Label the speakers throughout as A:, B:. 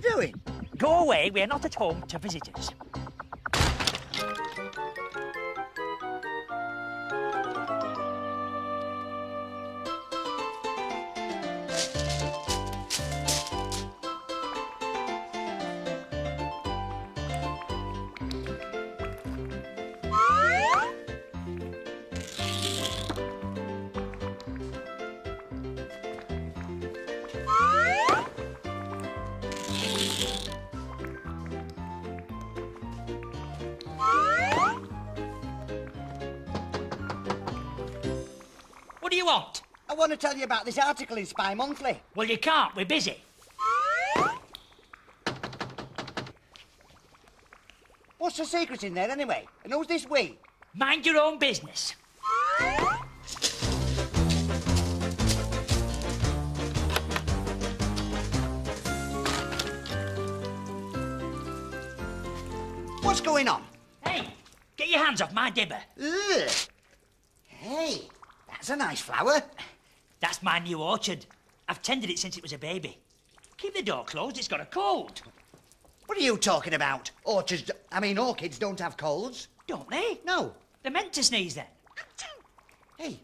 A: you doing?
B: Go away, we're not at home to visitors. What do you want?
A: I want to tell you about this article in Spy Monthly.
B: Well, you can't, we're busy.
A: What's the secret in there, anyway? And who's this we?
B: Mind your own business.
A: What's going on?
B: Hey, get your hands off my dibber.
A: Ugh. Hey, that's a nice flower.
B: That's my new orchard. I've tended it since it was a baby. Keep the door closed, it's got a cold.
A: What are you talking about? Orchids don't have colds.
B: Don't they?
A: No.
B: They're meant to sneeze then.
A: Hey,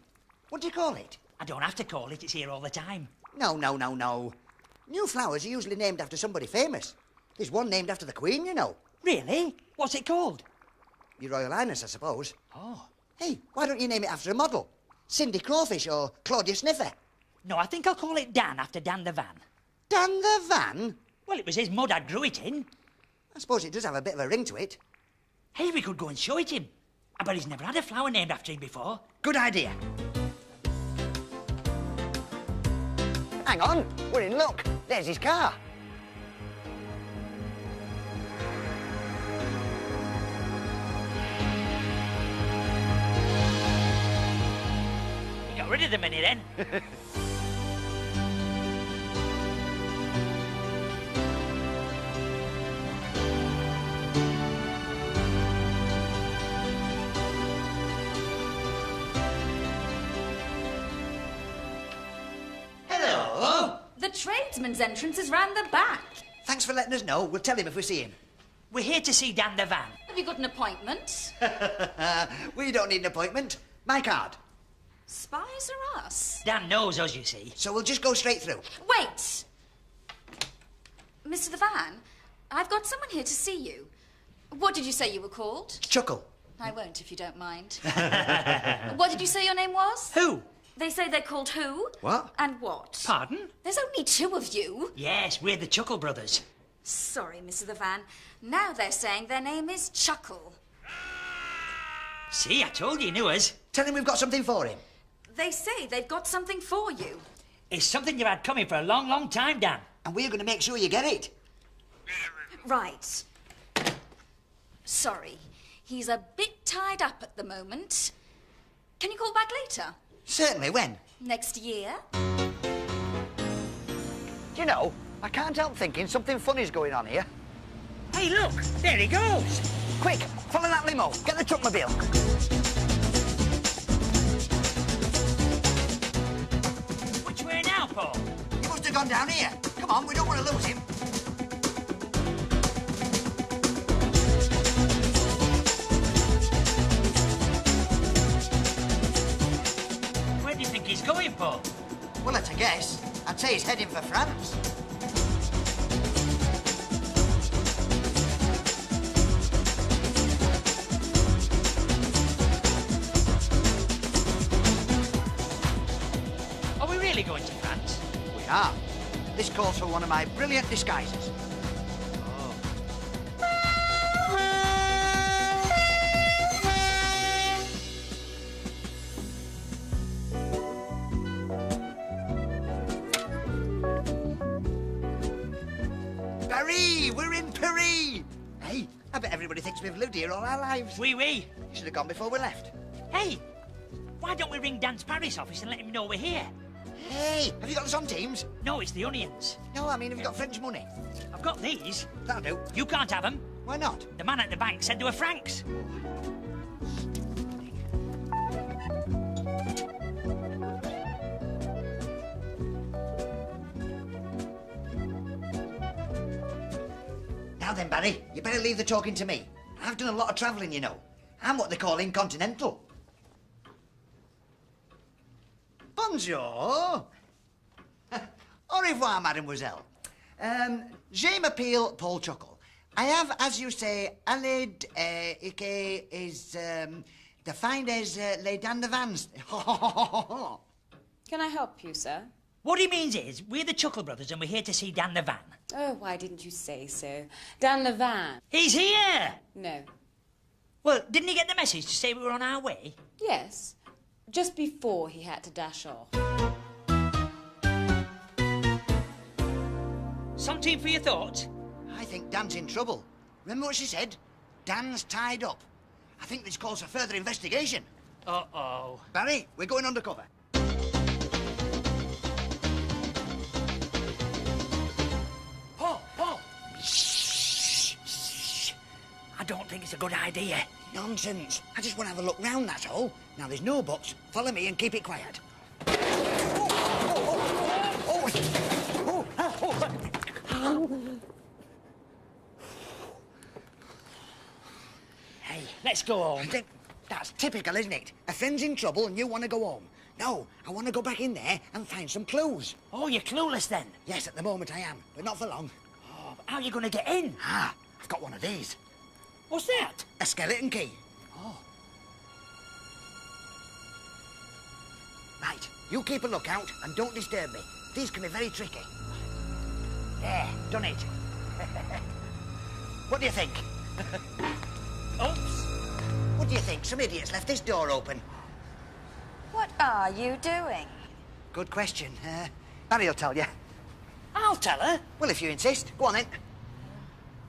A: what do you call it?
B: I don't have to call it, it's here all the time.
A: No. New flowers are usually named after somebody famous. There's one named after the Queen, you know.
B: Really? What's it called?
A: Your Royal Highness, I suppose.
B: Oh.
A: Hey, why don't you name it after a model? Cindy Crawfish or Claudia Sniffer?
B: No, I think I'll call it Dan after Dan the Van.
A: Dan the Van?
B: Well, it was his mud I grew it in.
A: I suppose it does have a bit of a ring to it.
B: Hey, we could go and show it him. I bet he's never had a flower named after him before.
A: Good idea. Hang on, we're in luck. There's his car.
B: You got rid of the mini then.
C: The tradesman's entrance is round the back.
A: Thanks for letting us know. We'll tell him if we see him.
B: We're here to see Dan the Van.
C: Have you got an appointment?
A: We don't need an appointment. My card.
C: Spies are us.
B: Dan knows us, you see.
A: So we'll just go straight through.
C: Wait! Mr. the Van, I've got someone here to see you. What did you say you were called?
A: Chuckle.
C: I won't, if you don't mind. What did you say your name was?
B: Who?
C: They say they're called who?
A: What?
C: And what?
B: Pardon?
C: There's only two of you.
B: Yes, we're the Chuckle Brothers.
C: Sorry, Mr. the Van. Now they're saying their name is Chuckle.
B: See, I told you knew us.
A: Tell him we've got something for him.
C: They say they've got something for you.
B: It's something you've had coming for a long, long time, Dan.
A: And we're going to make sure you get it.
C: Right. Sorry. He's a bit tied up at the moment. Can you call back later?
A: Certainly, when?
C: Next year?
A: You know, I can't help thinking something funny's going on here.
B: Hey, look, there he goes.
A: Quick, follow that limo. Get the truckmobile.
B: Which way now, Paul?
A: He must have gone down here. Come on, we don't want to lose him.
B: Where do you think he's going, Paul?
A: Well, that's a guess. I'd say he's heading for France.
B: Are we really going to France?
A: We are. This calls for one of my brilliant disguises. Paris! We're in Paris! Hey, I bet everybody thinks we've lived here all our lives.
B: Oui.
A: You should have gone before we left.
B: Hey, why don't we ring Dan's Paris office and let him know we're here?
A: Hey, have you got us on Teams?
B: No, it's the Onions.
A: No, I mean, have you got French money?
B: I've got these.
A: That'll do.
B: You can't have them.
A: Why not?
B: The man at the bank said they were francs.
A: then, Barry, you better leave the talking to me. I've done a lot of travelling, you know. I'm what they call incontinental. Bonjour. Au revoir, mademoiselle. Je m'appelle Paul Chuckle. I have, as you say, alled, que is, defined as les dents de vans.
D: Can I help you, sir?
B: What he means is, we're the Chuckle Brothers and we're here to see Dan the Van.
D: Oh, why didn't you say so? Dan the van.
B: He's here!
D: No.
B: Well, didn't he get the message to say we were on our way?
D: Yes. Just before he had to dash off.
B: Something for your thoughts?
A: I think Dan's in trouble. Remember what she said? Dan's tied up. I think this calls for further investigation.
B: Uh-oh.
A: Barry, we're going undercover.
B: Paul! Shh. I don't think it's a good idea.
A: Nonsense. I just want to have a look round, that's all. Now, there's no buts. Follow me and keep it quiet.
B: Hey, let's go home.
A: That's typical, isn't it? A friend's in trouble and you want to go home. No, I want to go back in there and find some clues.
B: Oh, you're clueless then?
A: Yes, at the moment I am, but not for long.
B: Oh, but how are you going to get in?
A: Ah, I've got one of these.
B: What's that?
A: A skeleton key.
B: Oh.
A: Right, you keep a lookout and don't disturb me. These can be very tricky.
B: There, done it.
A: What do you think?
B: Oops.
A: What do you think? Some idiots left this door open.
C: What are you doing?
A: Good question. Barry'll tell you.
B: I'll tell her.
A: Well, if you insist. Go on, then.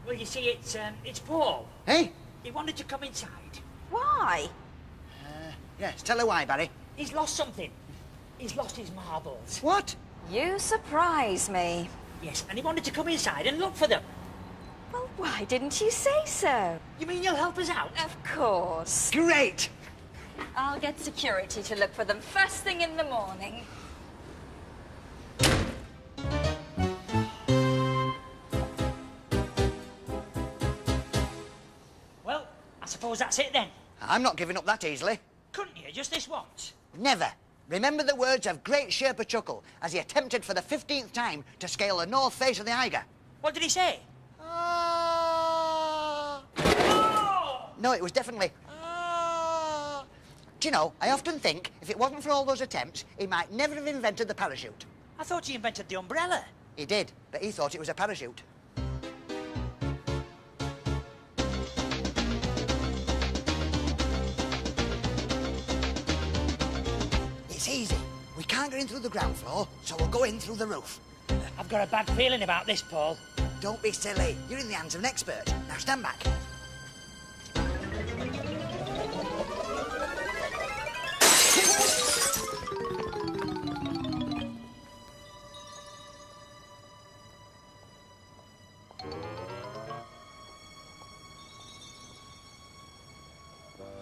B: Well, you see, it's Paul.
A: Hey?
B: He wanted to come inside.
C: Why?
A: Yes, tell her why, Barry.
B: He's lost something. He's lost his marbles.
A: What?
C: You surprise me.
B: Yes, and he wanted to come inside and look for them.
C: Well, why didn't you say so?
B: You mean you'll help us out?
C: Of course.
A: Great!
C: I'll get security to look for them first thing in the morning.
B: Well, I suppose that's it then.
A: I'm not giving up that easily.
B: Couldn't you, just this once?
A: Never. Remember the words of great Sherpa Chuckle as he attempted for the 15th time to scale the north face of the Eiger.
B: What did he say?
A: Ah.
B: Oh!
A: No, it was definitely... Ah. Do you know, I often think if it wasn't for all those attempts, he might never have invented the parachute.
B: I thought he invented the umbrella.
A: He did, but he thought it was a parachute. It's easy. We can't get in through the ground floor, so we'll go in through the roof.
B: I've got a bad feeling about this, Paul.
A: Don't be silly. You're in the hands of an expert. Now stand back.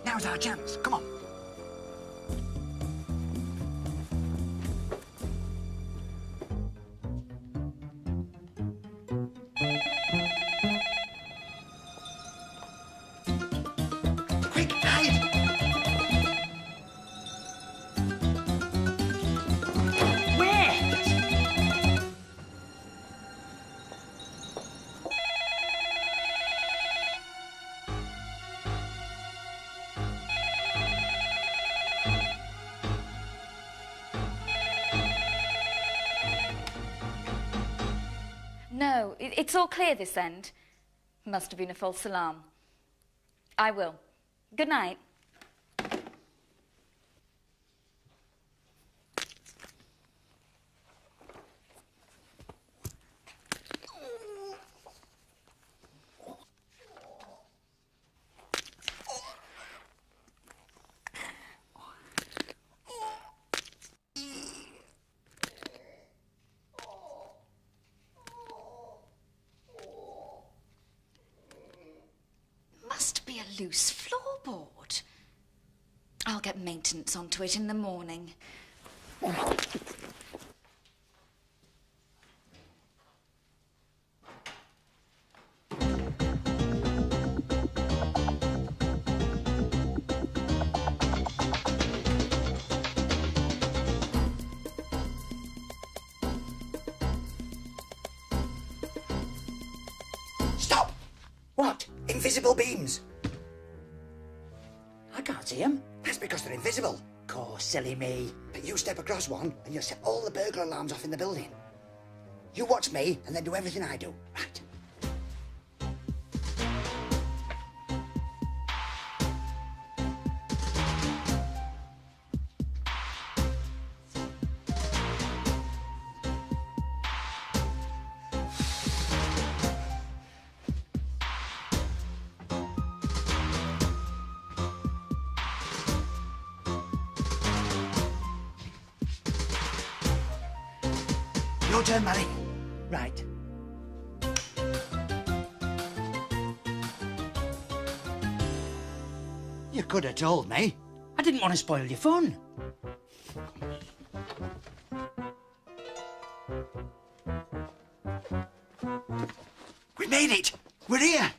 A: Now's our chance. Come on. Quick, hide!
B: Where?
C: No, it's all clear this end. Must have been a false alarm. I will. Good night. Must be a loose floorboard. I'll get maintenance onto it in the morning.
A: invisible beams.
B: I can't see him.
A: That's because they're invisible.
B: Course, silly me.
A: But you step across one and you'll set all the burglar alarms off in the building. You watch me and then do everything I do. Right. Your turn, Mary.
B: Right.
A: You could have told me.
B: I didn't want to spoil your fun.
A: We made it. We're here.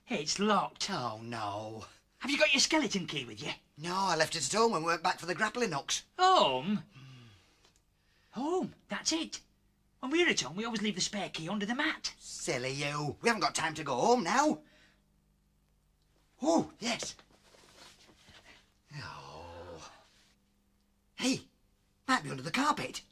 B: Hey, it's locked.
A: Oh, no.
B: Have you got your skeleton key with you?
A: No, I left it at home when we went back for the grappling hooks.
B: Home? Home, that's it. When we're at home, we always leave the spare key under the mat.
A: Silly you. We haven't got time to go home now. Oh, yes. Oh. Hey, might be under the carpet.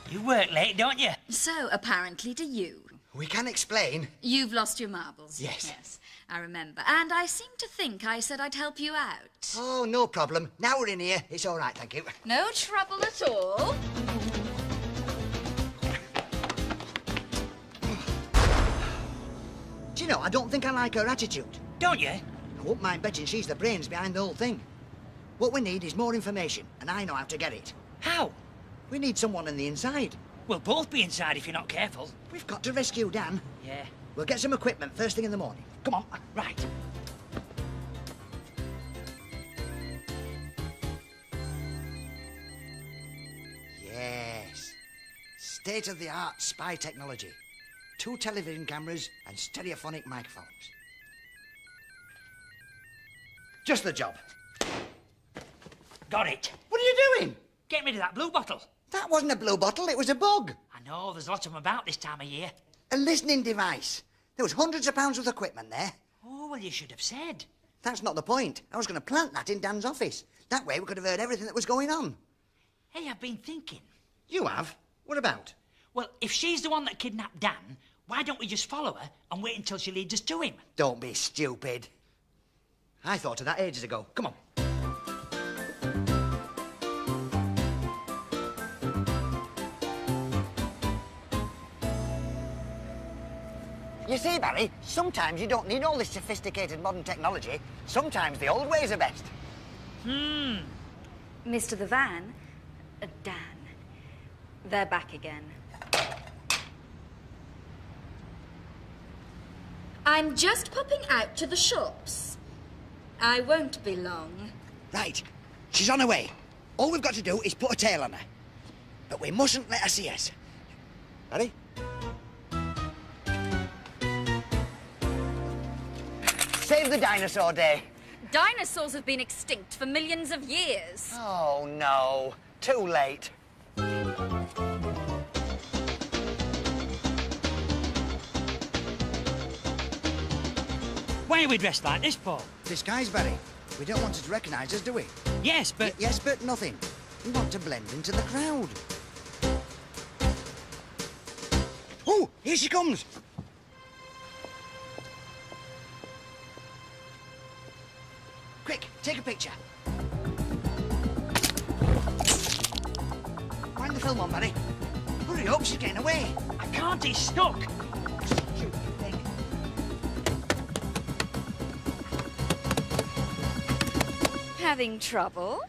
B: You work late, don't you?
C: So, apparently do you.
A: We can explain.
C: You've lost your marbles.
A: Yes.
C: Yes, I remember. And I seem to think I said I'd help you out.
A: Oh, no problem. Now we're in here. It's all right, thank you.
C: No trouble at all.
A: Do you know, I don't think I like her attitude.
B: Don't you?
A: I won't mind betting she's the brains behind the whole thing. What we need is more information, and I know how to get it.
B: How?
A: We need someone on the inside.
B: We'll both be inside if you're not careful.
A: We've got to rescue Dan.
B: Yeah.
A: We'll get some equipment first thing in the morning. Come on.
B: Right.
A: Yes. State-of-the-art spy technology. 2 television cameras and stereophonic microphones. Just the job.
B: Got it.
A: What are you doing?
B: Get rid of that blue bottle.
A: That wasn't a blue bottle, it was a bug.
B: I know, there's lots of them about this time of year.
A: A listening device. There was hundreds of pounds worth of equipment there.
B: Oh, well, you should have said.
A: That's not the point. I was going to plant that in Dan's office. That way we could have heard everything that was going on.
B: Hey, I've been thinking.
A: You have? What about?
B: Well, if she's the one that kidnapped Dan, why don't we just follow her and wait until she leads us to him?
A: Don't be stupid. I thought of that ages ago. Come on. You see, Barry, sometimes you don't need all this sophisticated modern technology. Sometimes the old ways are best.
C: Mr. The Van, Dan, they're back again. I'm just popping out to the shops. I won't be long.
A: Right. She's on her way. All we've got to do is put a tail on her. But we mustn't let her see us. Barry? Save the dinosaur day.
C: Dinosaurs have been extinct for millions of years.
A: Oh, no. Too late.
B: Why are we dressed like this, Paul?
A: Disguise, Barry. We don't want her to recognise us, do we?
B: Yes, but...
A: Yes, but nothing. We want to blend into the crowd. Oh, here she comes. Quick, take a picture. Wind the film on, Barry. Hurry up, she's getting away.
B: I can't, he's stuck.
A: Stupid thing.
C: Having trouble?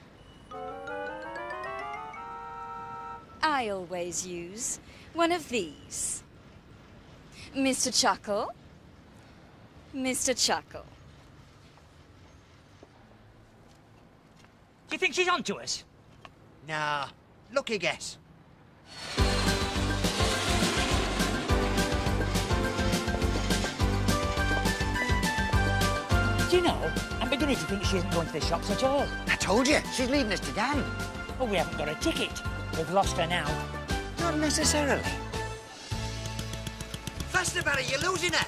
C: I always use one of these. Mr. Chuckle? Mr. Chuckle.
B: Do you think she's on to us?
A: Nah, lucky guess.
B: Do you know, I'm beginning to think she isn't going to the shops at all.
A: I told you, she's leading us to Dan.
B: Well, we haven't got a ticket. We've lost her now.
A: Not necessarily. Faster, Barry, you're losing her.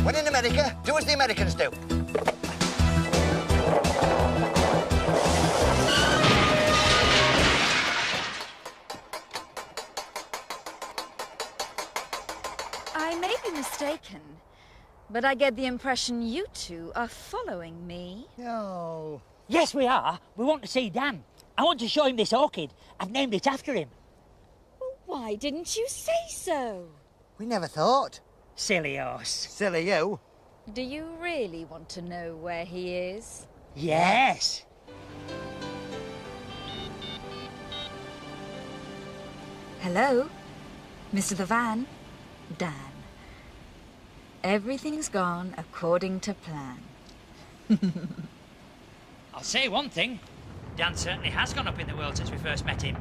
A: When in America, do as the Americans do.
C: I may be mistaken, but I get the impression you two are following me.
A: No.
B: Yes, we are. We want to see Dan. I want to show him this orchid. I've named it after him.
D: Well, why didn't you say so?
A: We never thought.
B: Silly horse.
A: Silly you.
C: Do you really want to know where he is?
B: Yes.
C: Hello? Mr. the Van? Dan. Everything's gone according to plan.
B: I'll say one thing. Dan certainly has gone up in the world since we first met him.